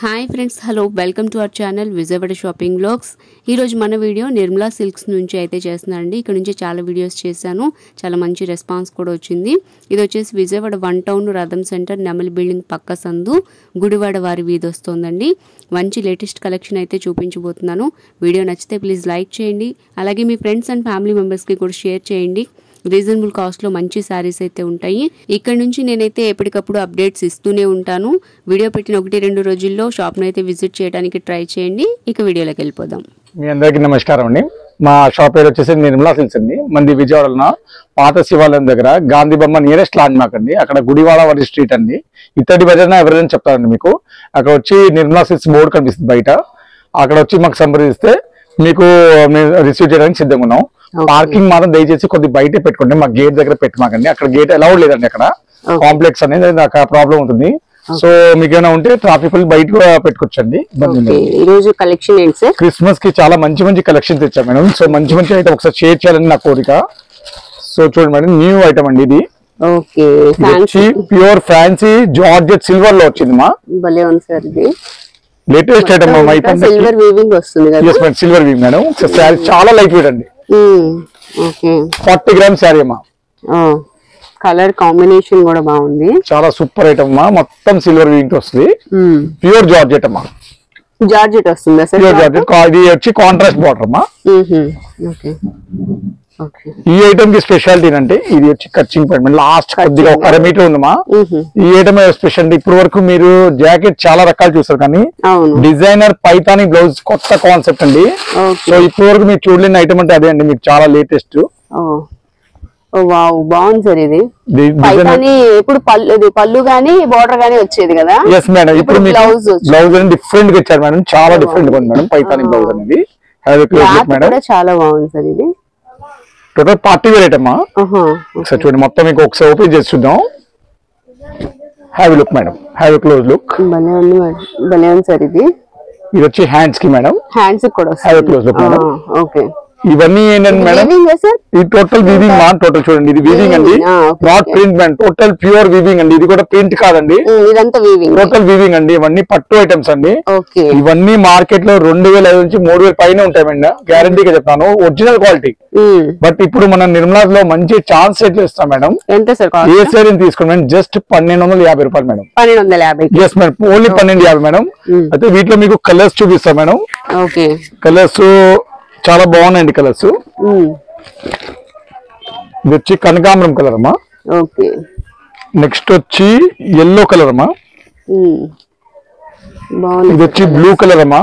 Hi friends, hello, welcome to our channel Vijayawada shopping vlogs. ఈరోజు మన video Nirmala silks నుంచి అయితే చేస్తున్నానండి. ఇక్కడ నుంచి చాలా వీడియోస్ చేశాను, చాలా మంచి రెస్పాన్స్ కూడా వచ్చింది. ఇది వచ్చేసి విజయవాడ 1 టౌన్ రథం సెంటర్ నెమలి బిల్డింగ్ పక్క సందు గుడివాడ వారి వీధి వస్తుందండి. మంచి లేటెస్ట్ కలెక్షన్ అయితే చూపించబోతున్నాను. వీడియో నచ్చితే ప్లీజ్ లైక్ చేయండి, అలాగే మీ ఫ్రెండ్స్ అండ్ ఫ్యామిలీ మెంబర్స్కి కూడా షేర్ చేయండి. రీజనబుల్ కాస్ట్ లో మంచి సారీస్ అయితే ఉంటాయి. ఇక్కడ నుంచి నేనైతే ఎప్పటికప్పుడు అప్డేట్స్ ఇస్తూనే ఉంటాను. వీడియో పెట్టిన 1-2 రోజుల్లో షాప్ ను అయితే విజిట్ చేయడానికి ట్రై చేయండి. ఇక వీడియోలోకి వెళ్ళిపోదాం. మీ అందరికీ నమస్కారం అండి. మా షాప్ పేరు వచ్చేసి నిర్మలా సిల్క్స్ అండి. మంది విజయవాడలో పాత శివాలయం దగ్గర గాంధీ బొమ్మ నియరెస్ట్ ల్యాండ్ మార్క్ అండి. అక్కడ గుడివాడ వారి స్ట్రీట్ అండి. ఇత్తడి బజార్ ఎవరైనా చెప్తారండి మీకు. అక్కడ వచ్చి నిర్మలా సిల్క్స్ బోర్డు కనిపిస్తుంది బయట. అక్కడ వచ్చి మాకు సంప్రదిస్తే మీకు రిసీవ్ చేయడానికి సిద్ధంగా ఉన్నాం. పార్కింగ్ మాత్రం దయచేసి కొద్ది బయటే పెట్టుకోండి, మా గేట్ దగ్గర పెట్టమాకండి. అక్కడ గేట్ అలౌడ్ లేదండి. అక్కడ కాంప్లెక్స్ అనేది నాకు ప్రాబ్లం ఉంటుంది. సో మీకు ఏమైనా ఉంటే ట్రాఫిక్ బయట పెట్టుకోవచ్చండి. క్రిస్మస్ కి చాలా మంచి కలెక్షన్ తెచ్చాం మేడం. సో మంచి ఐటమ్ ఒకసారి షేర్ చేయాలని నా కోరిక. సో చూడండి మేడం, న్యూ ఐటమ్ అండి ఇది. ప్యూర్ ఫ్యాన్సీ జార్జెట్ సిల్వర్ లో వచ్చింది మా లేటెస్ట్ ఐటమ్. సిల్వర్ వీవింగ్ వస్తుంది కదా. yes madam, silver weaving madam. Sorry చాలా లైట్ వెయిట్ అండి. 40 గ్రామ్స్ సారీ అమ్మా. కలర్ కాంబినేషన్ కూడా బాగుంది. చాలా సూపర్ ఐటమ్ అమ్మా. మొత్తం సిల్వర్ వీవింగ్ వస్తుంది. ప్యూర్ జార్జెట్ అమ్మా. జార్జెట్ వస్తుంది. Pure georgette. ఇది వచ్చి కాంట్రాస్ట్ బార్డర్ అమ్మా. ఈ ఐటమ్ కి స్పెషాలిటీ అంటే ఇది వచ్చి కచ్చింగ్ పాయింట్ లాస్ట్ కొద్దిగా 1 మీటర్ ఉందమ్మా. ఈ ఐటమ్ స్పెషాలిటీ. ఇప్పుడు వరకు మీరు జాకెట్ చాలా రకాలు చూస్తారు, కానీ డిజైనర్ పైతాని బ్లౌజ్ కొత్త కాన్సెప్ట్ అండి. సో ఇప్పటి వరకు మీరు చూడలేని ఐటమ్ అంటే అదే అండి. మీకు చాలా లేటెస్ట్. బాగుంది సార్. ఇది ఇప్పుడు పళ్ళు గానీ బోర్డర్ గానీ వచ్చేది కదా. Yes madam. ఇప్పుడు బ్లౌజ్ డిఫరెంట్ గా ఇచ్చారు మేడం. చాలా డిఫరెంట్ గా ఉంది మేడం పైతాని బ్లౌజ్ అనేది. చాలా బాగుంది సార్. ఇది టోటల్ పార్టీ వేర్ ఐటమ్. ఒకసారి చూడండి, మొత్తం మీకు ఒకసారి ఓపెన్ చేసి చూద్దాం. Have look madam, have close look. భలే ఉంది సార్. ఇది వచ్చి హ్యాండ్స్ కి మేడం. హ్యాండ్స్ కూడా have close look madam. Okay. ఇవన్నీ ఏంటంటే మేడం, ఇది టోటల్ వీవింగ్ మా. టోటల్ చూడండి, ఇది వీవింగ్ అండి, not print madam. Total pure weaving అండి. ఇది కూడా ప్రింట్ కాదండి, టోటల్ వీవింగ్ అండి. ఇవన్నీ పట్టు ఐటమ్స్ అండి. ఇవన్నీ మార్కెట్ లో 2500 నుంచి 3000 పైన ఉంటాయి మేడం. గ్యారంటీగా చెప్తాను, ఒరిజినల్ క్వాలిటీ. బట్ ఇప్పుడు మనం నిర్మలాలో మంచి ఛాన్స్ ఎట్లా ఇస్తాం మేడం. ఏ సైడ్ తీసుకోండి మేడం, జస్ట్ 1250 రూపాయలు madam. 1250. Yes madam, only 1250 madam. అయితే వీటిలో మీకు కలర్స్ చూపిస్తాం మేడం. కలర్స్ చాలా బాగున్నాయండి కలర్స్. ఇది వచ్చి కనకాంబరం కలర్ అమ్మా. నెక్స్ట్ వచ్చి ఎల్లో కలర్ అమ్మా. ఇది వచ్చి బ్లూ కలర్ అమ్మా.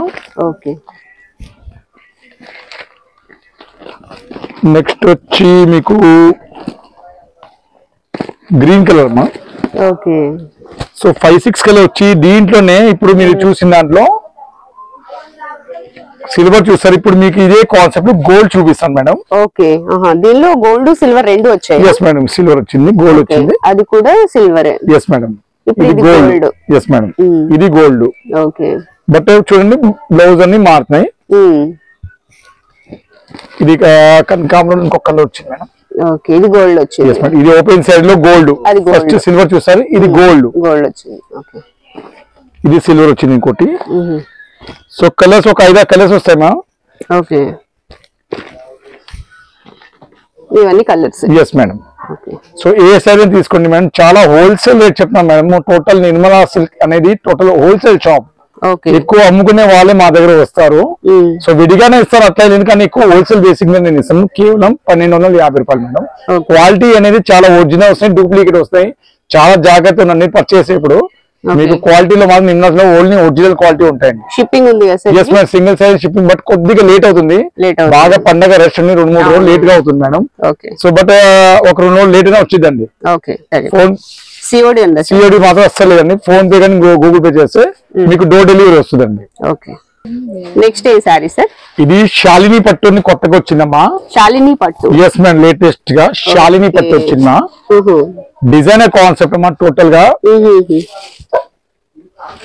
నెక్స్ట్ వచ్చి మీకు గ్రీన్ కలర్ అమ్మా. సో 5-6 కలర్ వచ్చి దీంట్లోనే ఇప్పుడు మీరు చూసిన దాంట్లో సిల్వర్ చూస్తారు. ఇప్పుడు మీకు ఇదే కాన్సెప్ట్ గోల్డ్ చూపిస్తాను మేడం. ఓకే. దీనిలో గోల్డ్ సిల్వర్ రెండు వచ్చాయి. ఎస్ మేడం, సిల్వర్ వచ్చింది, గోల్డ్ వచ్చింది. అది కూడా సిల్వర్. ఎస్ మేడం, ఇది గోల్డ్. ఎస్ మేడం, ఇది గోల్డ్. ఓకే. బట్ చూడండి బ్లౌజ్ అన్ని మారుతున్నాయి. ఇది కనకాంబరం ఇంకొక కలర్ వచ్చింది మేడం. ఓకే, ఇది గోల్డ్ వచ్చింది. ఎస్ మేడం, ఇది ఓపెన్ సైడ్ లో గోల్డ్. ఫస్ట్ సిల్వర్ చూస్తారు, ఇది గోల్డ్. గోల్డ్ వచ్చింది. ఓకే, ఇది సిల్వర్ వచ్చింది ఇంకోటి. సో కలర్స్ ఒక 5 కలర్స్ వస్తాయి మా. ఓకే, ఇవన్నీ కలర్స్. Yes madam. సో ఏ సైజ్ తీసుకోండి మేడం. చాలా హోల్సేల్ రేట్ చెప్తున్నాం మేడం. టోటల్ నిర్మలా సిల్క్ అనేది టోటల్ హోల్సేల్ షాప్. ఎక్కువ అమ్ముకునే వాళ్ళే మా దగ్గర వస్తారు. సో విడిగానే ఇస్తారు, అట్లా ఎందుకని ఎక్కువ హోల్సేల్ బేసిక్ మీద నేను ఇస్తాను. కేవలం 1250 రూపాయలు మేడం. క్వాలిటీ అనేది చాలా ఒరిజినల్ వస్తాయి, డూప్లికేట్ వస్తాయి. చాలా జాగ్రత్త అన్ని పర్చేస్. ఇప్పుడు మీకు క్వాలిటీలో మాత్రం నిన్నట్లో ఓన్లీ ఒరిజినల్ క్వాలిటీ ఉంటాయండి. షిప్పింగ్ ఉంది కదా sir? Yes madam, single size shipping. But కొద్దిగా లేట్ అవుతుంది. బాగా పండగ రష్ ఉంది, 2-3 రోజులు లేట్ గా అవుతుంది మేడం. సో బట్ ఒక 2 రోజులు లేట్ గా వచ్చిందండి. ఫోన్ సిఓడి ఉందా? సిఓడి మాత్రం అస్సలు లేదండి. ఫోన్ పే కానీ గూగుల్ పే చేస్తే మీకు డోర్ డెలివరీ వస్తుందండి. ఓకే. నెక్స్ట్ ఏ సారీ సార్? ఇది శాలిని పట్టు కొత్తగా వచ్చిందమ్మా. శాలిని పట్టు. ఎస్ మేడం, లేటెస్ట్ గా శాలిని పట్టు వచ్చిందమ్మా. డిజైనర్ కాన్సెప్ట్ అమ్మా. టోటల్ గా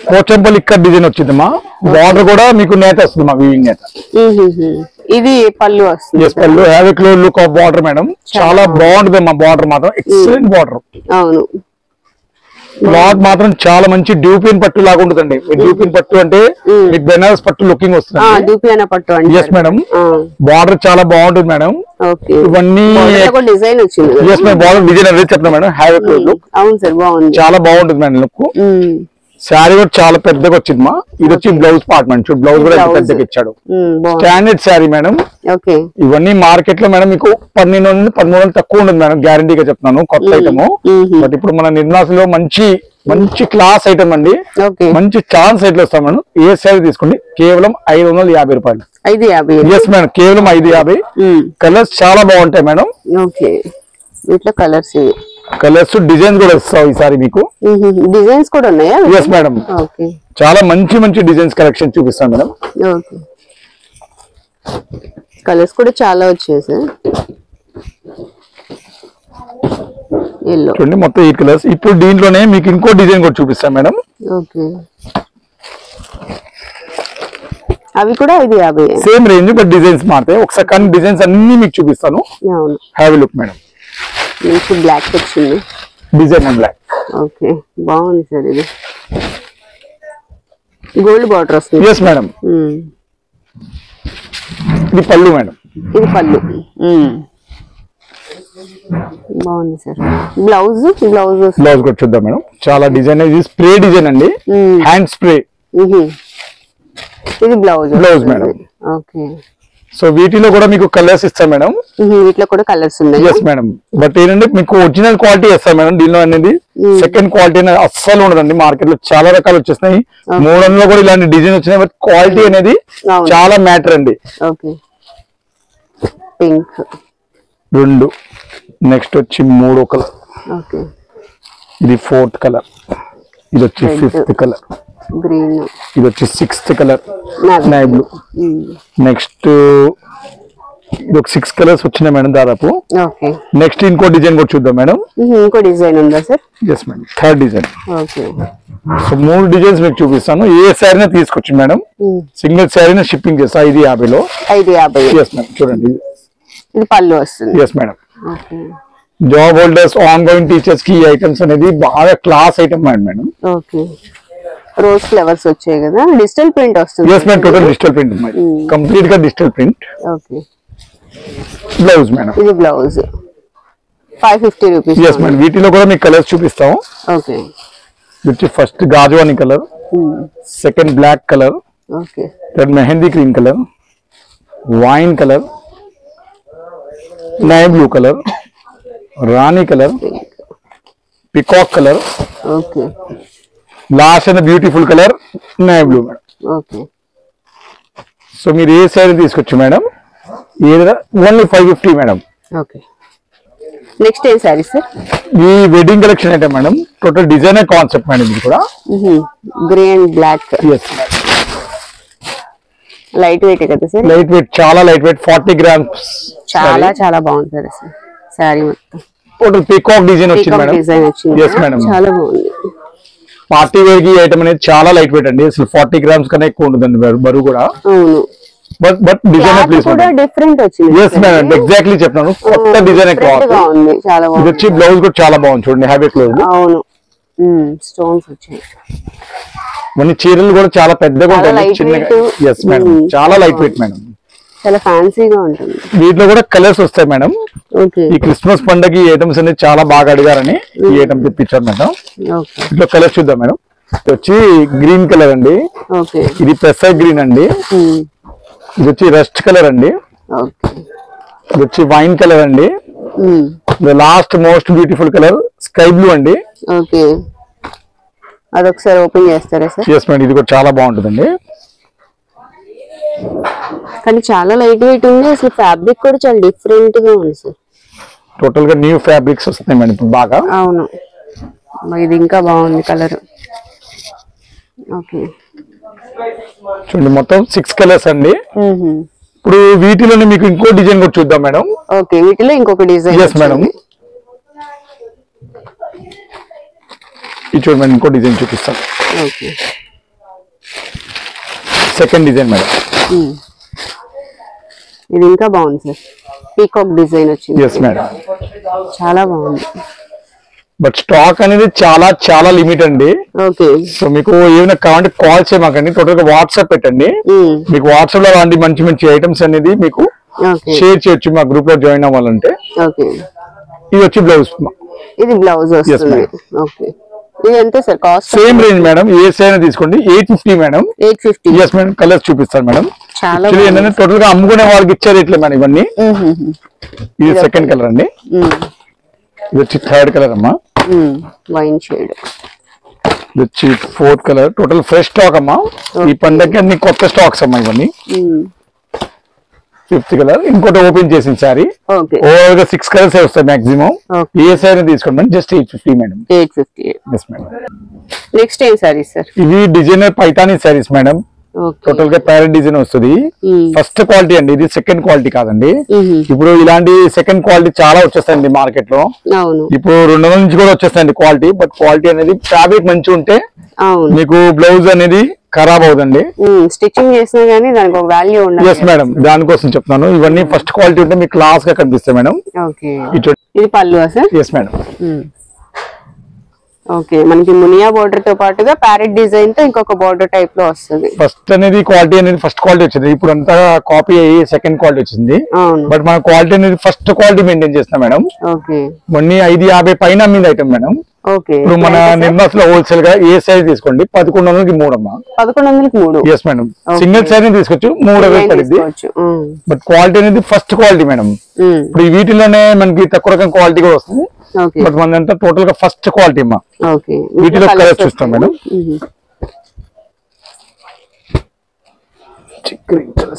పోచంపల్లి ఇక్కడ డిజైన్ వచ్చిందమ్మా. బార్డర్ కూడా మీకు నేత వస్తుందమ్మా, వీవింగ్ నేత. ఇది పళ్ళు వస్తుంది. ఎస్ పళ్ళు. Have a close look of border madam. చాలా బాగుంటుంది అమ్మా. బార్డర్ మాత్రం ఎక్సలెంట్ బార్డర్. అవును. క్లాత్ మాత్రం చాలా మంచి డ్యూపిన్ పట్టు లాగా ఉంటుందండి. డ్యూపిన్ పట్టు అంటే మీకు బెనారస్ పట్టు లుకింగ్ వస్తుంది. డ్యూపిన్ పట్టు అంటే ఎస్ మేడం. బార్డర్ చాలా బాగుంటుంది మేడం. ఇవన్నీ డిజైన్ వచ్చింది. Yes madam. బార్డర్ డిజైన్ అనేది చెప్తాను madam. Have a close look. అవును సార్, బాగుంది, చాలా బాగుంటుంది మేడం లుక్. శారీ కూడా చాలా పెద్దగా వచ్చింది మా. ఇది వచ్చి బ్లౌజ్ పార్ట్ మేడం. చూడు బ్లౌజ్ కూడా పెద్దగా ఇచ్చాడు. Standard sari madam. ఇవన్నీ మార్కెట్ లో మేడం మీకు 1200-1300 తక్కువ ఉంటుంది మేడం. గ్యారంటీగా చెప్తున్నాను, కొత్త ఐటమ్. బట్ ఇప్పుడు మన నిర్మలాలో మంచి క్లాస్ ఐటమ్ అండి. మంచి ఛాన్స్ రేట్లు వస్తాం మేడం. ఏ శారీ తీసుకోండి కేవలం 550 రూపాయలు. 550. ఎస్ మేడం, కేవలం 550. కలర్స్ చాలా బాగుంటాయి మేడం. వీటిలో కలర్స్ డిజైన్స్ కూడా వస్తాయి ఈసారి మీకు. డిజైన్స్ కూడా ఉన్నాయా? Yes madam. చాలా మంచి డిజైన్స్ కలెక్షన్ చూపిస్తాను మేడం. కలర్స్ కూడా చాలా వచ్చాయి సార్. చూడండి మొత్తం ఈ కలర్స్. ఇప్పుడు దీంట్లోనే మీకు ఇంకో డిజైన్ కూడా చూపిస్తాను మేడం. అవి కూడా 550. సేమ్ రేంజ్ బట్ డిజైన్స్ మారుతాయి. ఒకసారి కానీ డిజైన్స్ అన్ని మీకు చూపిస్తాను. Have a look madam. Black వచ్చింది డిజైన్ అండ్ బ్లాక్. ఓకే, బాగుంది సార్. ఇది గోల్డ్ బార్డర్ వస్తుంది. Yes madam. ఇది పళ్ళు మేడం. ఇది పళ్ళు. బాగుంది సార్. బ్లౌజ్ కూడా చూద్దాం మేడం. చాలా డిజైన్. ఇది స్ప్రే డిజైన్ అండి, హ్యాండ్ స్ప్రే. ఇది బ్లౌజ్ మేడం. ఓకే. సో వీటిలో కూడా మీకు కలర్స్ ఇస్తాం మేడం. వీటిలో కూడా కలర్స్ ఉన్నాయి. Yes madam. బట్ ఏంటంటే మీకు ఒరిజినల్ క్వాలిటీ ఇస్తాం మేడం. దీనిలో అనేది సెకండ్ క్వాలిటీ అనేది అస్సలు ఉండదండి. మార్కెట్ లో చాలా రకాలు వచ్చేస్తున్నాయి. 300 కూడా ఇలాంటి డిజైన్ వచ్చినాయి. బట్ క్వాలిటీ అనేది చాలా మ్యాటర్ అండి. పింక్ 2. నెక్స్ట్ వచ్చి 3వ కలర్. ఇది 4th కలర్. ఇది వచ్చి 5th కలర్. గ్రీన్. ఇది వచ్చి 6th colour, navy blue. Next ఇది ఒక 6 కలర్స్ వచ్చినాయి మేడం దాదాపు. నెక్స్ట్ ఇంకో డిజైన్ కూడా చూద్దాం మేడం. ఇంకో డిజైన్ ఉందా sir? Yes madam, 3rd design. So 3 designs మీకు చూపిస్తాను. ఏ శారీనే తీసుకోవచ్చు మేడం. సింగిల్ శారీనే షిప్పింగ్ చేస్తా. 550లో. 550. Yes madam. చూడండి ఇది పళ్ళు వస్తుంది. Yes madam. Job holders, ongoing teachers కి ఈ ఐటమ్స్ అనేది బాగా class item madam. Okay. Rose flowers వచ్చాయి కదా, డిజిటల్ ప్రింట్ వస్తుంది. yes madam, total digital print madam, complete గా digital print. Okay. Blouse madam, ఇది బ్లౌజ్ 550 రూపీస్. yes madam. వీటిలో కూడా మీకు కలర్స్ చూపిస్తాం. ఓకే. వచ్చి ఫస్ట్ గాజువాని colour, second black colour, okay, third mehndi green colour, wine colour, navy blue colour, రాణి colour, peacock colour, okay, last and beautiful colour navy blue madam. Okay. So మీరు ఏ side తీసుకొచ్చు మేడం, ఏదైనా only 550 madam. Okay. Next ఏం sari sir? ఈ wedding collection అయితే madam total designer concept madam. ఇది కూడా grey and black. yes madam. Light weight కదా సార్? లైట్ వెయిట్, చాలా లైట్ వెయిట్, 40 grams. చాలా చాలా బాగుంది సార్ సారీ మొత్తం. టోటల్ పీకాక్ డిజైన్ వచ్చింది మేడం. డిజైన్ వచ్చింది. yes మేడం, చాలా బాగుంది. పార్టీ వేర్ కి ఐటమ్ అనేది చాలా లైట్ వెయిట్ అండి. అసలు 40 grams కన్నా ఎక్కువ ఉంటుందండి బరువు కూడా. అవును. బట్ డిజైనర్ ప్లీజ్ కూడా డిఫరెంట్ వచ్చింది. yes మేడం, ఎగ్జాక్ట్లీ చెప్తాను. కొత్త డిజైనర్ క్లాత్ ఉంది, చాలా బాగుంది. ఇది వచ్చి బ్లౌజ్ కూడా చాలా బాగుంది చూడండి, హ్యాబీ క్లోజ్. అవును, స్టోన్స్ వచ్చాయి. మన చీరలు కూడా చాలా పెద్దగా ఉంటాయి, చిన్నగా. yes మేడం, చాలా లైట్ వెయిట్ మేడం, చాలా ఫ్యాన్సీగా ఉంటుంది. వీటిలో కూడా కలర్స్ వస్తాయి మేడం. ఓకే. ఈ క్రిస్మస్ పండుగ ఈ ఐటమ్స్ అనేది చాలా బాగా అడిగారని ఈ ఐటమ్ తెప్పించారు మేడం. ఓకే. ఇట్లా కలర్స్ చూద్దాం మేడం. ఇది వచ్చి గ్రీన్ కలర్ అండి. ఓకే. ఇది పెసర్ గ్రీన్ అండి. ఇది వచ్చి రస్ట్ కలర్ అండి. ఓకే. ఇది వచ్చి వైన్ కలర్ అండి. Last most beautiful colour sky blue అండి. ఓకే. అదొకసారి ఓపెన్ చేస్తారా సార్? yes మేడం, ఇది కూడా చాలా బాగుంటుందండి. కానీ చాలా లైట్ వెయిట్ ఉంది. అసలు ఫ్యాబ్రిక్ కూడా చాలా డిఫరెంట్ గా ఉంది సార్. టోటల్ గా న్యూ ఫ్యాబ్రిక్స్ వస్తున్నాయి మేడం ఇప్పుడు బాగా. అవును, ఇది ఇంకా బాగుంది కలర్. ఓకే. చూడండి మొత్తం 6 కలర్స్ అండి. ఇప్పుడు వీటిలోనే మీకు ఇంకో డిజైన్ కూడా చూద్దాం మేడం. ఓకే, వీటిలో ఇంకొక డిజైన్. yes మేడం, ఇది చూడండి మేడం, ఇంకో డిజైన్ చూపిస్తాను. ఓకే. Second design madam. ఇది ఇంకా బాగుంది సార్, పీకాక్ డిజైన్ వచ్చింది. yes మేడం, చాలా బాగుంది. బట్ స్టాక్ అనేది చాలా చాలా లిమిట్ అండి. ఓకే. సో మీకు ఏమైనా కావాలంటే కాల్ చేయమాకండి, టోటల్ గా వాట్సాప్ పెట్టండి. మీకు వాట్సాప్ లో అలాంటి మంచి మంచి ఐటమ్స్ అనేది మీకు షేర్ చేయొచ్చు మా గ్రూప్ లో జాయిన్ అవ్వాలంటే. ఇది వచ్చి బ్లౌజ్. ఇది బ్లౌజ్ వస్తుంది. ఓకే. ఇది ఎంత sir cost? Same range madam, ఏ సైజ్ తీసుకోండి. 850 మేడం. 850. yes madam. కలర్స్ చూపిస్తాను మేడం. ఏంటంటే టోటల్ గా అమ్ముకునే వాళ్ళకి ఇచ్చే రేట్లే మేడం ఇవన్నీ. ఇది సెకండ్ కలర్ అండి. ఇది వచ్చి థర్డ్ కలర్ అమ్మా, వైన్ షేడ్. ఇది వచ్చి fourth colour. Total fresh stock అమ్మా, ఈ పండగకి అన్ని కొత్త స్టాక్స్ అమ్మా ఇవన్నీ. Fifth colour. ఇంకోటి ఓపెన్ చేసిన సారీ. ఓవర్ గా 6 కలర్స్ వస్తాయి మాక్సిమం. ఏ సారీ తీసుకోండి just 850 madam. 850. yes madam. Next ఏం సారీస్ సార్? ఇవి designer Paithani saris madam. Total గా ప్యారెట్ డిజైన్ వస్తుంది. ఫస్ట్ క్వాలిటీ అండి, ఇది సెకండ్ క్వాలిటీ కాదండి. ఇప్పుడు ఇలాంటి సెకండ్ క్వాలిటీ చాలా వచ్చేస్తాయండి మార్కెట్ లో. ఇప్పుడు 200 నుంచి కూడా వచ్చేస్తాయండి క్వాలిటీ. బట్ క్వాలిటీ అనేది ఫ్యాబ్రిక్ మంచిగా ఉంటే మీకు బ్లౌజ్ అనేది ఖరాబ్ అవుతుంది. స్టిచ్చింగ్ చేసినా గానీ దానికి ఒక వాల్యూ ఉండదు. yes మేడం, దానికోసం చెప్తున్నాను. ఇవన్నీ ఫస్ట్ క్వాలిటీ ఉంటే మీకు క్లాస్ గా కనిపిస్తాయి మేడం. ఇది పళ్ళు సార్? yes madam. ఓకే. మనకి మునియా బోర్డర్ తో పాటుగా ప్యారెట్ డిజైన్ తో ఇంకొక బోర్డర్ టైప్ లో వస్తుంది. ఫస్ట్ అనేది క్వాలిటీ అనేది ఫస్ట్ క్వాలిటీ వచ్చింది. ఇప్పుడు అంతా కాపీ అయ్యి సెకండ్ క్వాలిటీ వచ్చింది. బట్ మన క్వాలిటీ అనేది ఫస్ట్ క్వాలిటీ మెయింటైన్ చేస్తాం మేడం. మొన్న 550 పైన అమ్మింది ఐటమ్ మేడం. ఇప్పుడు మన నిర్మాస్ లో హోల్సేల్ గా ఏ సైజ్ తీసుకోండి 1100కి 3 అమ్మా. 1100కి 3. yes madam. సింగిల్ సైజ్ తీసుకోవచ్చు, 3000 పడింది. బట్ క్వాలిటీ అనేది ఫస్ట్ క్వాలిటీ మేడం. ఇప్పుడు వీటిలోనే మనకి తక్కువ రకం క్వాలిటీ కూడా వస్తుంది. బట్ మనదంతా టోటల్ గా ఫస్ట్ క్వాలిటీ అమ్మా. వీటిలో కలర్స్ చూస్తాం madam.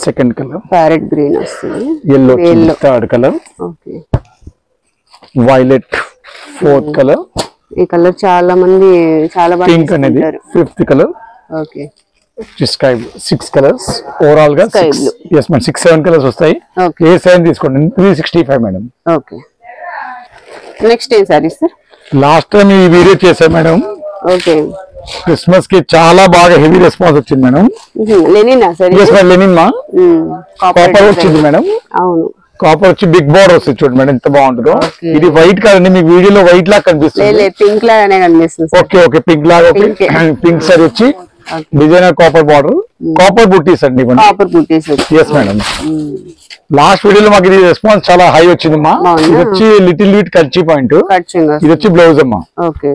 Second colour parrot green వస్తుంది. yellow third colour. Violet fourth colour. ఈ కలర్ చాలా మంది చాలా బాగా పింక్ అనేది fifth colour. Okay. Sky 6 colours overall గా 6. yes madam. 6-7 కలర్స్ వస్తాయి. ఏ సైజ్ తీసుకోండి 365 మేడం. ఓకే. నెక్స్ట్ ఏం సారీ సార్? లాస్ట్ టైం ఈ వీడియో చేశాను మేడం. ఓకే. క్రిస్మస్ కి చాలా బాగా హెవీ రెస్పాన్స్ వచ్చింది madam. Linen sir? yes madam, linen మా. కాపర్ వచ్చింది మేడం. అవును. కాపర్ వచ్చి బిగ్ బోర్డర్ వస్తుంది చూడండి మేడం, ఎంత బాగుంటుందో. ఇది వైట్ కాదండి, మీకు వీడియోలో వైట్ లాగా కనిపిస్తుంది. పింక్ లాగానే కనిపిస్తుంది. ఓకే ఓకే, పింక్ లాగా. పింక్ సారీ వచ్చి డిజైనర్ కాపర్ బార్డర్, కాపర్ బుట్టీస్ అండి. yes madam. లాస్ట్ వీడియోలో మాకు ఇది రెస్పాన్స్ చాలా హై వచ్చిందమ్మా. ఇది వచ్చి లిటిల్ బిట్ కర్చీ పాయింట్. ఇది వచ్చి బ్లౌజ్ అమ్మా. ఓకే.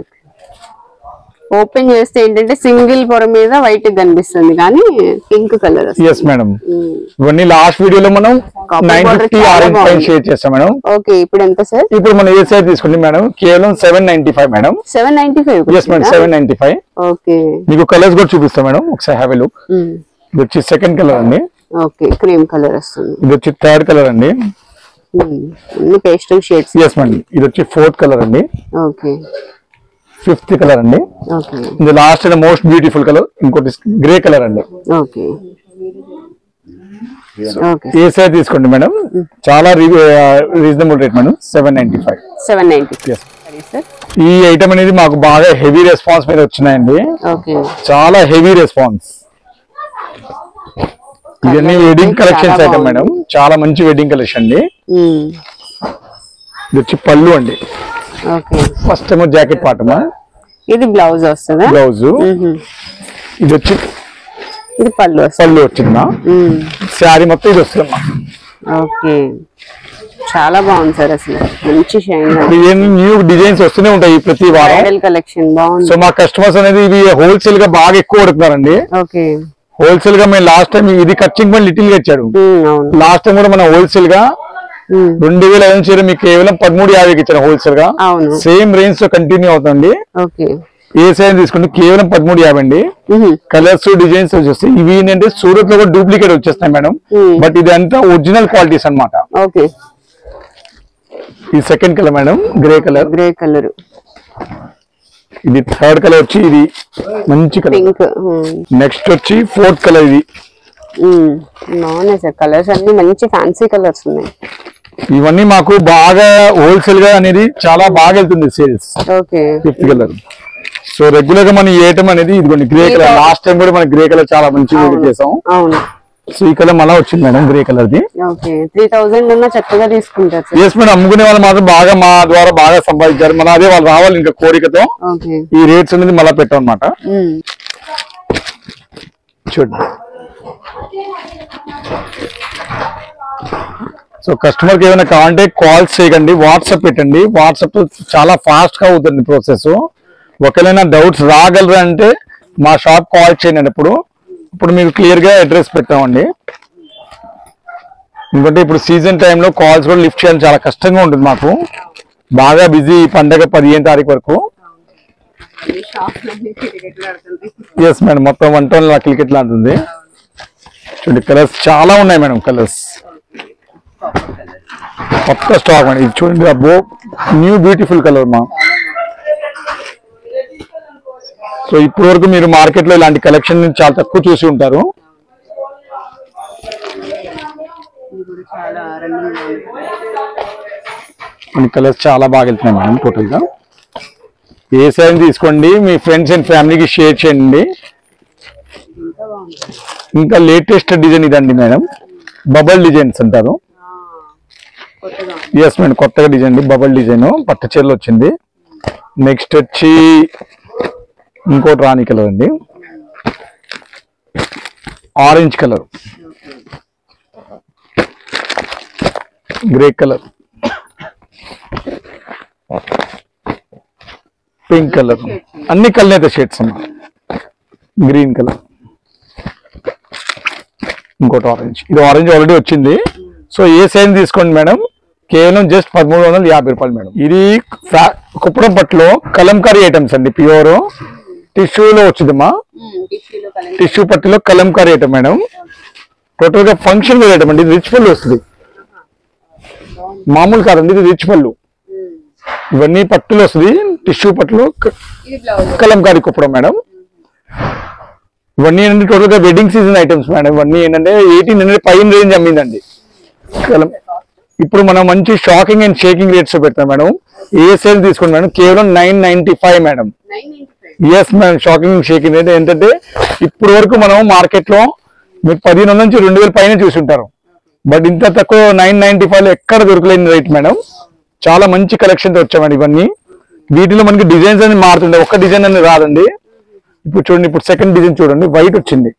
ఓపెన్ చేస్తే ఏంటంటే సింగిల్ పొర మీద వైట్ కనిపిస్తుంది కానీ పింక్ కలర్. yes madam. ఇవన్నీ లాస్ట్ వీడియోలో మనం 950 ఆరెంజ్ పైన షేర్ చేస్తాం మేడం. ఓకే. ఇప్పుడు ఎంత సార్? ఇప్పుడు మనం ఏ సైజ్ తీసుకోండి మేడం, కేవలం 795 మేడం. 795. yes madam, 795. ఓకే. మీకు కలర్స్ కూడా చూపిస్తాం మేడం, ఒకసారి హ్యావ్ ఎ లుక్. ఇది వచ్చి సెకండ్ కలర్ అండి. ఓకే. క్రీమ్ కలర్ వస్తుంది. ఇది వచ్చి థర్డ్ కలర్ అండి. అన్ని పేస్టల్ షేడ్స్. yes madam. ఇది వచ్చి ఫోర్త్ కలర్ అండి. ఓకే. ఫిఫ్త్ కలర్ అండి. ఇది last and most beautiful colour. ఇంకోటి గ్రే కలర్ అండి. ఓకే. ఏ సైజ్ తీసుకోండి మేడం, చాలా రీజనబుల్ రేట్ మేడం. 795. 790. ఈ ఐటమ్ అనేది మాకు బాగా హెవీ రెస్పాన్స్ మీద వచ్చినాయండి. చాలా హెవీ రెస్పాన్స్. ఇవన్నీ వెడ్డింగ్ కలెక్షన్స్ ఐటమ్ మేడం, చాలా మంచి వెడ్డింగ్ కలెక్షన్ అండి. ఇది వచ్చి పళ్ళు అండి. ఫస్ట్ ఏమో జాకెట్ పార్ట్ అమ్మా. ఇది బ్లౌజ్ వస్తుందా? బ్లౌజ్. ఇది వచ్చి ఇది పళ్ళు వచ్చిందా. శారీ మొత్తం ఇది వస్తుందమ్మా. ఓకే. చాలా బాగుంది సార్, అసలు మంచి షైన్. న్యూ డిజైన్స్ వస్తూనే ఉంటాయి ప్రతి వారం. కలెక్షన్ బాగుంది. సో మా కస్టమర్స్ అనేది ఇవి హోల్సేల్ గా బాగా ఎక్కువ అడుగుతున్నారండి. ఓకే. హోల్సేల్ గా మేము లాస్ట్ టైం ఇది కచ్చింగ్ పని లిటిల్ గా ఇచ్చాడు. లాస్ట్ టైం కూడా మనం హోల్సేల్ గా 2005 చీర మీకు కేవలం 1350కి ఇచ్చారు హోల్సేల్ గా. సేమ్ రేంజ్ తో కంటిన్యూ అవుతుంది. ఏ సైజ్ తీసుకుంటే కేవలం 1350 అండి. కలర్స్ డిజైన్స్ వచ్చేస్తాయి. ఇవి ఏంటంటే సూరత్ లో కూడా డూప్లికేట్ వచ్చేస్తాయి మేడం, బట్ ఇది అంతా ఒరిజినల్ క్వాలిటీస్ అన్నమాట. ఈ second colour madam, grey colour. Grey colour. ఇది థర్డ్ కలర్ వచ్చి ఇది మంచి కలర్. నెక్స్ట్ వచ్చి ఫోర్త్ కలర్. ఇది బాగున్నాయి సార్ కలర్స్ అన్ని, మంచి ఫ్యాన్సీ కలర్స్ ఉన్నాయి. ఇవన్నీ మాకు బాగా హోల్సేల్ గా అనేది చాలా బాగా వెళ్తుంది sales. Fifth colour. So regular గా మనం ఈ ఐటమ్ అనేది ఇదిగోండి గ్రే కలర్. లాస్ట్ టైం కూడా మనం గ్రే కలర్ చాలా మంచిగా చేసాం. సో ఈ కలర్ మళ్ళీ వచ్చింది madam, grey colour the. Okay 3000 అన్న చక్కగా తీసుకుంటారు సార్. ఎస్ మేడం, అమ్ముకునే వాళ్ళు మాత్రం బాగా మా ద్వారా బాగా సంపాదించారు. మన అదే వాళ్ళు రావాలి ఇంకా కోరికతో ఈ రేట్స్ అనేది మళ్ళీ పెట్టాం అనమాట. చూడండి. సో కస్టమర్ కి ఏమైనా కావాలంటే కాల్స్ చేయకండి, వాట్సాప్ పెట్టండి. వాట్సాప్ చాలా ఫాస్ట్ గా అవుతుంది ప్రాసెస్. ఒకవేళ డౌట్స్ రాగలరా అంటే మా షాప్ కాల్ చేయండి. ఇప్పుడు మీకు క్లియర్ గా అడ్రస్ పెట్టామండి. ఎందుకంటే ఇప్పుడు సీజన్ టైంలో కాల్స్ కూడా లిఫ్ట్ చేయాలి, చాలా కష్టంగా ఉంటుంది మాకు. బాగా బిజీ పండగ 15వ తారీఖు వరకు. ఎస్ మేడం, మొత్తం 1 టౌన్ క్రికెట్ లాంటుంది. చూడండి కలర్స్ చాలా ఉన్నాయి మేడం. కలర్స్ కొత్త స్టాక్ అండి. ఇది చూడండి, అబ్బో న్యూ బ్యూటిఫుల్ కలర్ మా. సో ఇప్పటి వరకు మీరు మార్కెట్ లో ఇలాంటి కలెక్షన్ చాలా తక్కువ చూసి ఉంటారు. కలర్స్ చాలా బాగా వెళ్తున్నాయి మేడం. టోటల్ గా ఏ సైజ్ తీసుకోండి, మీ ఫ్రెండ్స్ అండ్ ఫ్యామిలీకి షేర్ చేయండి. ఇంకా లేటెస్ట్ డిజైన్ ఇదండి మేడం, బబల్ డిజైన్స్ అంటారు. ఎస్ మేడం, కొత్తగా డిజైన్ బబల్ డిజైన్ పట్టు చీరలు వచ్చింది. నెక్స్ట్ వచ్చి ఇంకోటి రాణి కలర్ అండి, orange colour, grey colour, pink colour, అన్ని కలర్ అయితే షేడ్స్ అమ్మా. గ్రీన్ కలర్, ఇంకోటి ఆరెంజ్. ఇది ఆరెంజ్ ఆల్రెడీ వచ్చింది. సో ఏ సైజ్ తీసుకోండి మేడం, కేవలం జస్ట్ 1350 రూపాయలు మేడం. ఇది కుప్పడం పట్టులో కలంకారీ ఐటమ్స్ అండి, ప్యూర్ టిష్యూలో వచ్చిందమ్మా. టిష్యూ పట్టులో కలంకారీ ఐటమ్ మేడం. టోటల్ గా ఫంక్షన్ వేర్ ఐటమ్ అండి. ఇది రిచ్ పళ్ళు వస్తుంది, మామూలు కాదండి, ఇది రిచ్ పళ్ళు. ఇవన్నీ పట్టులో వస్తుంది, టిష్యూ పట్టులో కలంకారీ కుప్పడం మేడం. ఇవన్నీ ఏంటంటే టోటల్ గా వెడ్డింగ్ సీజన్ ఐటమ్స్ మేడం. ఇవన్నీ ఏంటంటే 1800 పైన రేంజ్ అమ్మిందండి. ఇప్పుడు మనం మంచి షాకింగ్ అండ్ షేకింగ్ రేట్స్ పెడతాం మేడం. ఏ సేల్ తీసుకోండి మేడం, కేవలం 995 madam. Yes madam, shocking and shaking rate ఏంటంటే ఇప్పుడు వరకు మనం మార్కెట్ లో మీకు 1500 నుంచి 2000 పైన చూసి ఉంటారు. బట్ ఇంత తక్కువ 995 ఎక్కడ దొరకలేని రేట్ మేడం. చాలా మంచి కలెక్షన్ తో వచ్చామండి ఇవన్నీ. వీటిలో మనకి డిజైన్స్ అని మారుతుండే, ఒక్క డిజైన్ అని రాదండి. ఇప్పుడు చూడండి, ఇప్పుడు సెకండ్ డిజైన్ చూడండి, వైట్ వచ్చింది,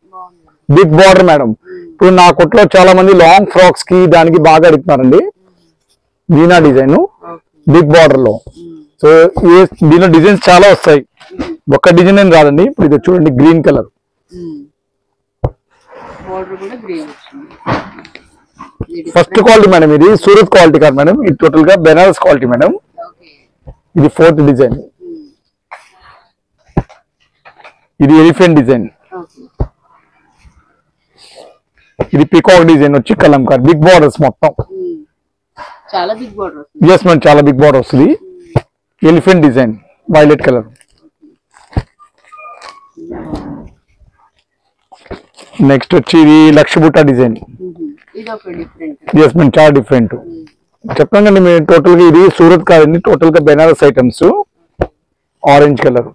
బిగ్ బార్డర్ మేడం. ఇప్పుడు నా కొట్లో చాలా మంది లాంగ్ ఫ్రాక్స్ కి దానికి బాగా అడుగుతున్నారండి. వీనా డిజైన్ బిగ్ బార్డర్ లో. సో దీనిలో డిజైన్స్ చాలా వస్తాయి, ఒక్క డిజైన్ అని రాదండి. ఇప్పుడు ఇది చూడండి, green colour, first quality madam. ఇది సూరత్ క్వాలిటీ కాదు మేడం, ఇది టోటల్ గా బెనారస్ క్వాలిటీ మేడం. ఇది 4th డిజైన్. ఇది ఎలిఫెంట్ డిజైన్. ఇది పికాక్ డిజైన్ వచ్చి కలంకారీ, బిగ్ బార్డర్స్ మొత్తం. చాలా బిగ్ బార్డర్. ఎస్ మేడం, చాలా బిగ్ బార్డర్ వస్తుంది. Elephant design, violet colour. Next వచ్చి ఇది లక్షబుట్ట డిజైన్. ఎస్ మేడం, చాలా డిఫరెంట్. చెప్పండి మీరు టోటల్ గా ఇది సూరత్ కాదండి, టోటల్ గా బెనారస్ ఐటమ్స్. ఆరెంజ్ కలర్,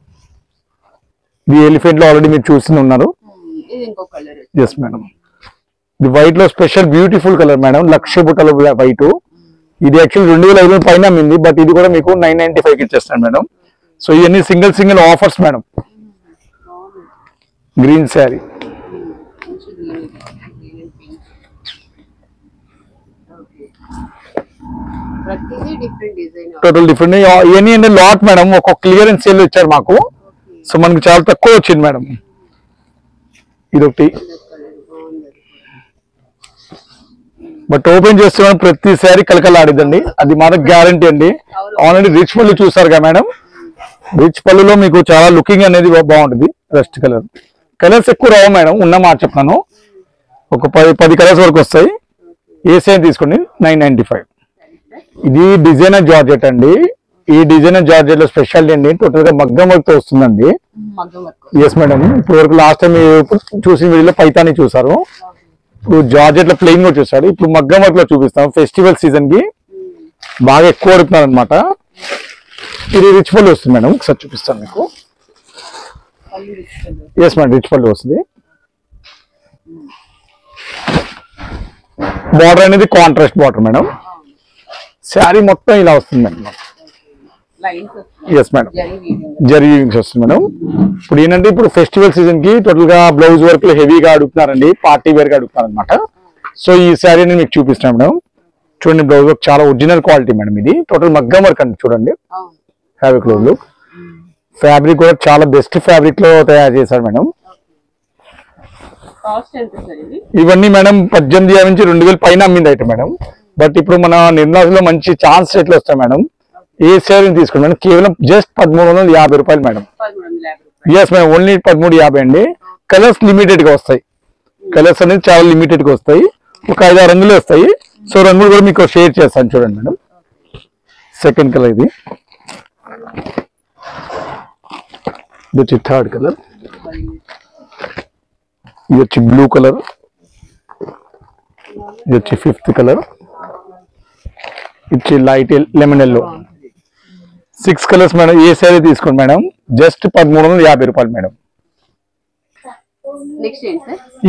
ఇది ఎలిఫెంట్ లో ఆల్రెడీ మీరు చూసి ఉన్నారు. ఎస్ మేడం, ఇది వైట్ లో స్పెషల్ బ్యూటిఫుల్ కలర్ మేడం, లక్ష బుట్టల వైట్. ఇది యాక్చువల్లీ 2500 పైన అమ్మింది, బట్ ఇది కూడా మీకు 995 ఇచ్చేస్తాను మేడం. సో ఇవన్నీ single offers madam. Green sari, total different. ఇవన్నీ అంటే లాట్ మేడం, ఒక క్లియరెన్స్ సేల్ ఇచ్చారు మాకు. సో మనకి చాలా తక్కువ వచ్చింది మేడం. ఇదొకటి, బట్ ఓపెన్ చేస్తున్నాం ప్రతిసారి కలకలాడిద్దండి, అది మాత్రం గ్యారంటీ అండి. ఆల్రెడీ రిచ్ పళ్ళు చూసారుగా మేడం, రిచ్ పళ్ళులో మీకు చాలా లుకింగ్ అనేది బాగుంటుంది. రెస్ట్ కలర్, కలర్స్ ఎక్కువ రావు మేడం, ఉన్న మాట చెప్తాను. ఒక 10 కలర్స్ వరకు వస్తాయి. ఏ సైజ్ తీసుకోండి, 995. ఇది డిజైనర్ జార్జెట్ అండి. ఈ డిజైనర్ జార్జెట్ లో స్పెషాలిటీ అండి, టోటల్ గా మగ్గం వర్క్ తో వస్తుందండి. ఎస్ మేడం, ఇప్పుడు వరకు లాస్ట్ టైం చూసిన వీడియోలో పైతాని చూసారు, ఇప్పుడు జార్జెట్ లో ప్లెయిన్ కూడా చూసాడు. ఇప్పుడు మగ్గం వర్క్ లో చూపిస్తాం. ఫెస్టివల్ సీజన్ కి బాగా ఎక్కువ అడుగుతున్నారు అనమాట. ఇది రిచ్ పళ్ళు వస్తుంది మేడం, ఒకసారి చూపిస్తాను మీకు. ఎస్ మేడం, రిచ్ పళ్ళు వస్తుంది. బార్డర్ అనేది కాంట్రాస్ట్ బార్డర్ మేడం. శారీ మొత్తం ఇలా వస్తుంది మేడం. ఎస్ మేడం, జరీ వీవింగ్స్ వస్తుంది మేడం. ఇప్పుడు ఏంటంటే ఇప్పుడు ఫెస్టివల్ సీజన్ కి టోటల్ గా బ్లౌజ్ వర్క్ హెవీగా అడుగుతున్నారండి, పార్టీ వేర్ గా అడుగుతున్నారు అనమాట. సో ఈ శారీ నేను మీకు చూపిస్తాను మేడం. చూడండి, బ్లౌజ్ వర్క్ చాలా ఒరిజినల్ క్వాలిటీ మేడం. ఇది టోటల్ మగ్గం వర్క్ అండి. చూడండి ఫ్యాబ్రిక్ లో ఫ్యాబ్రిక్ కూడా చాలా బెస్ట్ ఫ్యాబ్రిక్ లో తయారు చేశారు మేడం. ఇవన్నీ మేడం 18,000 నుంచి 2,000 పైన అమ్మింది ఐటమ్ మేడం. బట్ ఇప్పుడు మన నిర్మలాలో మంచి ఛాన్స్ రేట్లు వస్తాయి మేడం. ఏ శారీని తీసుకోండి మేడం, కేవలం జస్ట్ 1,350 రూపాయలు మేడం. ఎస్ మేడం, ఓన్లీ 1,350 అండి. కలర్స్ లిమిటెడ్ గా వస్తాయి. కలర్స్ అనేది చాలా లిమిటెడ్ గా వస్తాయి. ఒక 5-6 రంగులు వస్తాయి. సో రంగులు కూడా మీకు షేర్ చేస్తాను చూడండి మేడం. సెకండ్ కలర్ ఇది వచ్చి థర్డ్ కలర్, ఇది వచ్చి బ్లూ కలర్, ఇది వచ్చి ఫిఫ్త్ కలర్, ఇది light lemon yellow. 6 colours madam. ఏ శారీ తీసుకోండి మేడం, జస్ట్ 1,350 రూపాయలు మేడం.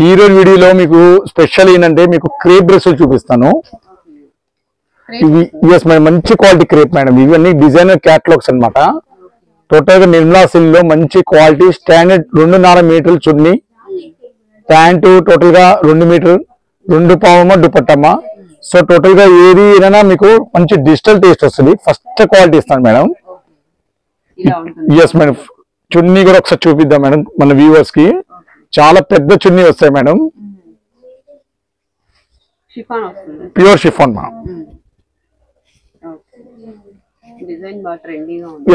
ఈ రోజు వీడియోలో మీకు స్పెషల్ ఏంటంటే మీకు క్రేప్ డ్రెస్సులు చూపిస్తాను. ఇవి ఎస్ మేడం, మంచి క్వాలిటీ క్రేప్ మేడం. ఇవన్నీ డిజైనర్ క్యాటలాగ్స్ అనమాట. టోటల్ గా నిర్మలా సిల్క్ లో మంచి క్వాలిటీ స్టాండర్డ్ 2.5 మీటర్లు చున్నీ, ప్యాంటు టోటల్ గా 2 మీటర్, 2 పావమ్మ దుపట్టమ్మ. సో టోటల్ గా ఏది ఏదైనా మీకు మంచి డిజిటల్ టేస్ట్ వస్తుంది. ఫస్ట్ క్వాలిటీ ఇస్తాను మేడం. ఎస్ మేడం, చున్నీ కూడా ఒకసారి చూపిద్దాం మేడం మన వ్యూవర్స్ కి. చాలా పెద్ద చున్నీ వస్తాయి madam, pure chiffon madam.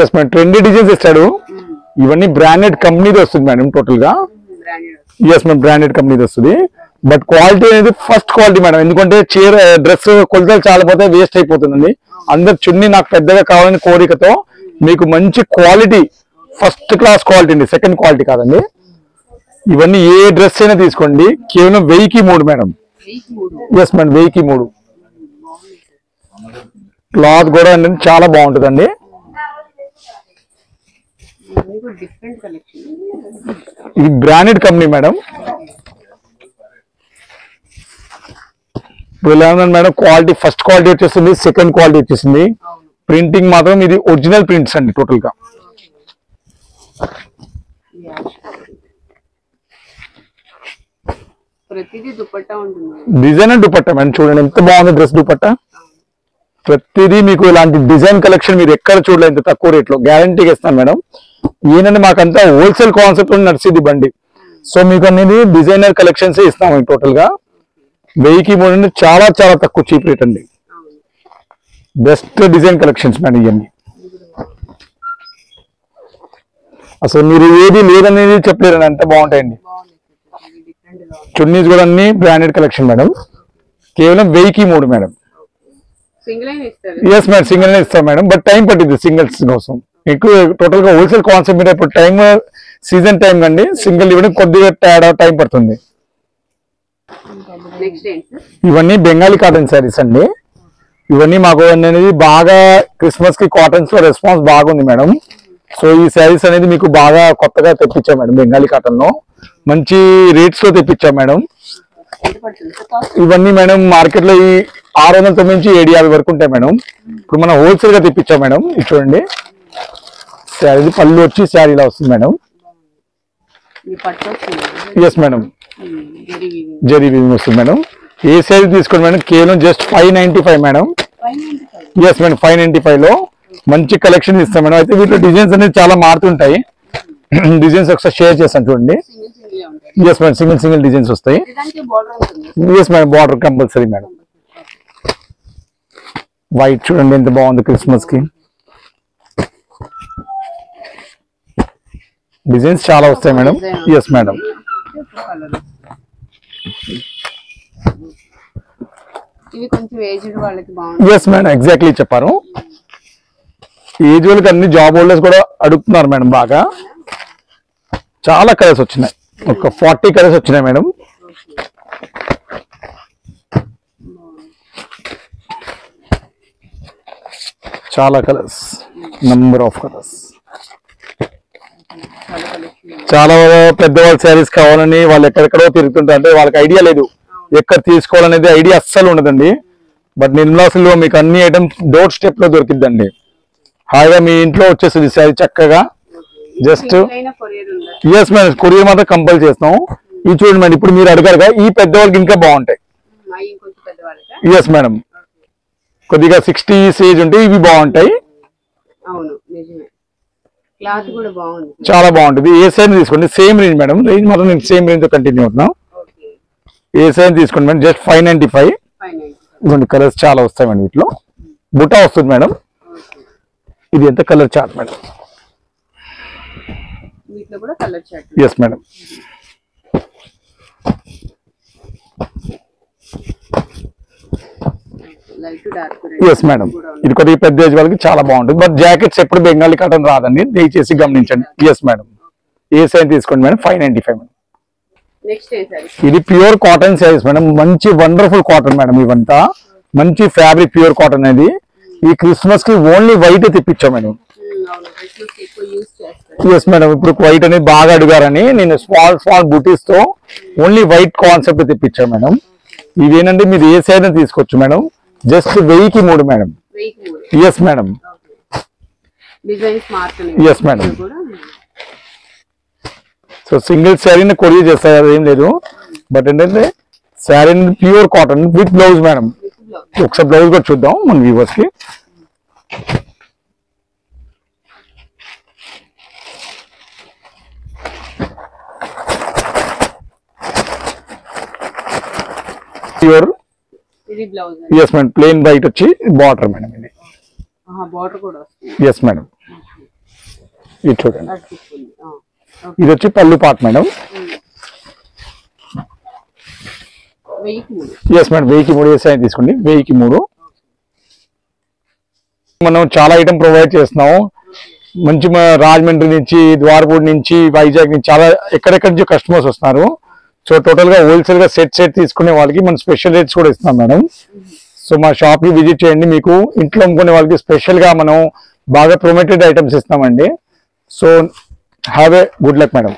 Yes madam, trendy designs ఇస్తాడు. ఇవన్నీ బ్రాండెడ్ కంపెనీది వస్తుంది మేడం టోటల్ గా. ఎస్ మేడం, బ్రాండెడ్ కంపెనీది వస్తుంది. బట్ క్వాలిటీ అనేది ఫస్ట్ క్వాలిటీ మేడం. ఎందుకంటే చీర డ్రెస్ కొలతలు చాలా పోతే వేస్ట్ అయిపోతుందండి. అందరు చున్నీ నాకు పెద్దగా కావాలని కోరికతో మీకు మంచి క్వాలిటీ, ఫస్ట్ క్లాస్ క్వాలిటీ అండి, సెకండ్ క్వాలిటీ కాదండి. ఇవన్నీ ఏ డ్రెస్ అయినా తీసుకోండి, కేవలం 1000కి 3 మేడం. ఎస్ మేడం, 1000కి 3. క్లాత్ కూడా చాలా బాగుంటుందండి. ఇది బ్రాండెడ్ కంపెనీ మేడం. ఇప్పుడు ఎలా ఉందండి మేడం, క్వాలిటీ ఫస్ట్ క్వాలిటీ వచ్చేసింది, సెకండ్ క్వాలిటీ వచ్చేసింది. ప్రింటింగ్ మాత్రం ఇది ఒరిజినల్ ప్రింట్స్ అండి టోటల్ గా. Designer dupatta madam. చూడండి ఎంత బాగుంది డ్రెస్ దుపట్టా. ప్రతిదీ మీకు ఇలాంటి డిజైన్ కలెక్షన్ మీరు ఎక్కడ చూడలేదు ఇంత తక్కువ రేట్లో. గ్యారంటీగా ఇస్తాను మేడం. ఏంటంటే మాకంతా హోల్సేల్ కాన్సెప్ట్ నడిచింది బండి. సో మీకు అనేది డిజైనర్ కలెక్షన్స్ ఇస్తాము టోటల్ గా. 1000కి 3 చాలా చాలా తక్కువ చీప్ రేట్ అండి. బెస్ట్ డిజైన్ కలెక్షన్స్ మేడం ఇవన్నీ. అసలు మీరు ఏది లేదనేది చెప్పలేరు, ఎంత బాగుంటాయండి. చున్నీస్ కూడా అన్ని బ్రాండెడ్ కలెక్షన్ మేడం. కేవలం 1000కి 3 మేడం. ఎస్ మేడం, సింగిల్ ఇస్తాం మేడం. బట్ టైం పట్టింది సింగిల్స్ కోసం. ఎక్కువ టోటల్ గా హోల్సేల్ కాన్సెప్ట్ మీద ఇప్పుడు టైం సీజన్ టైం కండి. సింగిల్ ఇవ్వడం కొద్దిగా టైం పడుతుంది. ఇవన్నీ బెంగాలీ కాటన్ శారీస్ అండి. ఇవన్నీ మాకు అనేది బాగా క్రిస్మస్ కి కాటన్స్ లో రెస్పాన్స్ బాగుంది మేడం. సో ఈ శారీస్ అనేది మీకు బాగా కొత్తగా తెప్పించాం మేడం. బెంగాలీ కాటన్ లో మంచి రేట్స్ లో తెప్పించాం మేడం. ఇవన్నీ మేడం మార్కెట్ లో ఈ 690 నుంచి 750 వరకు ఉంటాయి మేడం. ఇప్పుడు మనం హోల్సేల్ గా తెప్పించాం మేడం. ఇది చూడండి, శారీ పళ్ళు వచ్చి శారీ ఇలా వస్తుంది madam. Yes madam, zari weaving వస్తుంది మేడం. ఏ శారీ తీసుకోండి మేడం, కేవలం జస్ట్ 595 మేడం. ఎస్ మేడం, 595 లో మంచి కలెక్షన్ ఇస్తాం మేడం. అయితే వీటిలో డిజైన్స్ అనేది చాలా మారుతుంటాయి. డిజైన్స్ ఒకసారి షేర్ చేస్తాను చూడండి. ఎస్ మేడం, సింగిల్ డిజైన్స్ వస్తాయి. Yes madam, border compulsory madam. White చూడండి ఎంత బాగుంది క్రిస్మస్ కి. డిజైన్స్ చాలా వస్తాయి madam. Yes madam, yes madam, exactly చెప్పారు. ఏజ్ వాళ్ళకి అన్ని జాబ్ హోల్డర్స్ కూడా అడుగుతున్నారు మేడం బాగా. చాలా కలర్స్ వచ్చినాయి, ఒక 40 కలర్స్ వచ్చినాయి మేడం. చాలా కలర్స్, నంబర్ ఆఫ్ కలర్స్. చాలా పెద్దవాళ్ళ శారీస్ కావాలని వాళ్ళు ఎక్కడెక్కడో తిరుగుతుంటారు. అంటే వాళ్ళకి ఐడియా లేదు ఎక్కడ తీసుకోవాలనేది ఐడియా అస్సలు ఉండదండి. బట్ నిర్మలా సిల్క్లో మీకు అన్ని ఐటమ్స్ డోర్ స్టెప్ లో దొరికిద్దండి. హాయిగా మీ ఇంట్లో వచ్చేస్తుంది సారీ చక్కగా. జస్ట్ ఎస్ మేడం, కొరియర్ మాత్రం కంపల్ చేస్తాం. ఇది చూడండి మేడం, ఇప్పుడు మీరు అడగారుగా ఈ పెద్దవాళ్ళకి ఇంకా బాగుంటాయి. ఎస్ మేడం, కొద్దిగా 60 ఏజ్ ఉంటే ఇవి బాగుంటాయి. చాలా బాగుంటుంది. ఏ సైజ్ తీసుకోండి, సేమ్ రేంజ్ మేడం. రేంజ్ మాత్రం నేను సేమ్ రేంజ్ తో కంటిన్యూ అవుతున్నాం. ఏ సైజ్ తీసుకోండి మేడం, జస్ట్ 595. ఇవ్వండి, కలర్స్ చాలా వస్తాయి మేడం. వీటిలో బుటా వస్తుంది మేడం. ఇది ఎంత colour chart madam. Yes madam, yes madam. ఇది కొద్దిగా పెద్ద ఏజ్ వాళ్ళకి చాలా బాగుంటుంది. బట్ జాకెట్స్ ఎప్పుడు బెంగాలీ కాటన్ రాదండి, దయచేసి గమనించండి. ఎస్ మేడం, ఏ సైజ్ తీసుకోండి మేడం, 595 మేడం. ఇది ప్యూర్ కాటన్ శారీస్ మేడం, మంచి వండర్ఫుల్ కాటన్ మేడం. ఇవంతా మంచి ఫ్యాబ్రిక్ ప్యూర్ కాటన్ అనేది. ఈ క్రిస్మస్ కి ఓన్లీ వైట్ తెప్పించాం మేడం. ఎస్ మేడం, ఇప్పుడు వైట్ అనేది బాగా అడిగారని నేను స్మాల్ బూటీస్ తో ఓన్లీ వైట్ కాన్సెప్ట్ తెప్పించాం మేడం. ఇదేనండి, మీరు ఏ సైజ్ తీసుకోవచ్చు మేడం. జస్ట్ 1000కి 3 madam. Yes madam, yes madam. So single శారీని కొరియర్ చేస్తారు, ఏం లేదు. బట్ ఏంటంటే sari pure cotton with blouse madam. ఒకసారి బ్లౌజ్ కూడా చూద్దాం మన వ్యూవర్స్ కి. Pure yes madam, plain white వచ్చి బార్డర్ మేడం. ఇది ఎస్ మేడం, ఇది చూడండి. ఇది వచ్చి పళ్ళు పాట్ మేడం. ఎస్ మేడం, 1000కి 3 ఏ సైజ్ తీసుకోండి, 1000కి 3. మనం చాలా ఐటమ్ ప్రొవైడ్ చేస్తున్నాం. మంచి రాజమండ్రి నుంచి, ద్వారపూడి నుంచి, వైజాగ్ నుంచి చాలా ఎక్కడెక్కడి నుంచి కస్టమర్స్ వస్తున్నారు. సో టోటల్ గా హోల్సేల్ గా సెట్ తీసుకునే వాళ్ళకి మనం స్పెషల్ రేట్స్ కూడా ఇస్తున్నాం మేడం. సో మా షాప్ కి విజిట్ చేయండి. మీకు ఇంట్లో అమ్ముకునే వాళ్ళకి స్పెషల్ గా మనం బాగా ప్రొమోటెడ్ ఐటమ్స్ ఇస్తామండి. So have a good luck madam.